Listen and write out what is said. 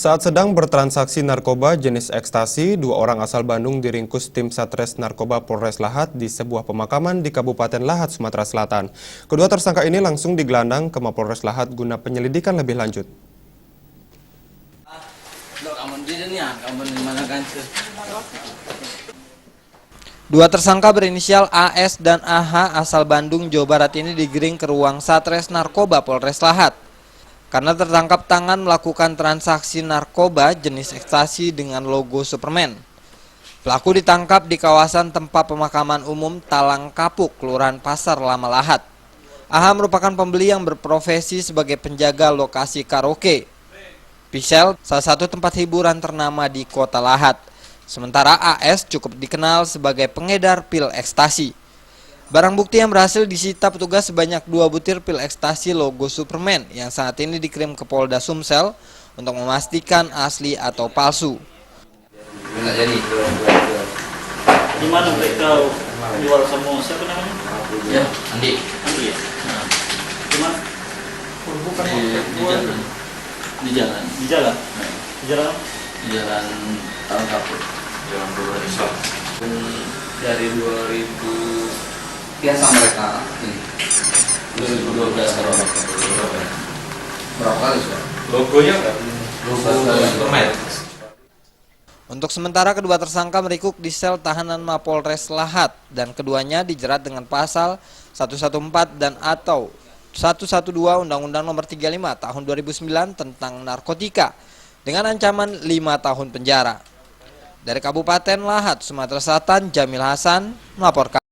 Saat sedang bertransaksi narkoba jenis ekstasi, dua orang asal Bandung diringkus tim Satres Narkoba Polres Lahat di sebuah pemakaman di Kabupaten Lahat, Sumatera Selatan. Kedua tersangka ini langsung digelandang ke Mapolres Lahat guna penyelidikan lebih lanjut. Dua tersangka berinisial AS dan AH asal Bandung, Jawa Barat ini digiring ke ruang Satres Narkoba Polres Lahat karena tertangkap tangan melakukan transaksi narkoba jenis ekstasi dengan logo Superman. Pelaku ditangkap di kawasan tempat pemakaman umum Talang Kapuk, Kelurahan Pasar Lama Lahat. AH merupakan pembeli yang berprofesi sebagai penjaga lokasi karaoke Pisel, salah satu tempat hiburan ternama di kota Lahat. Sementara AS cukup dikenal sebagai pengedar pil ekstasi. Barang bukti yang berhasil disita petugas sebanyak 2 butir pil ekstasi logo Superman yang saat ini dikirim ke Polda Sumsel untuk memastikan asli atau palsu. Di mana mereka jual semua? Siapa namanya? Ya, Andi. Andi ya? Di mana? Di jalan. Di jalan? Di jalan? Di jalan Talang Kapuk. Jalan Bogor. Dari 2000 biasa mereka ini 2012 kalau berapa kali sudah? Logonya Superman. Untuk sementara kedua tersangka merikuk di sel tahanan Mapolres Lahat dan keduanya dijerat dengan pasal 114 dan atau 112 Undang-Undang Nomor 35 Tahun 2009 tentang narkotika dengan ancaman 5 tahun penjara. Dari Kabupaten Lahat, Sumatera Selatan, Jamil Hasan melaporkan.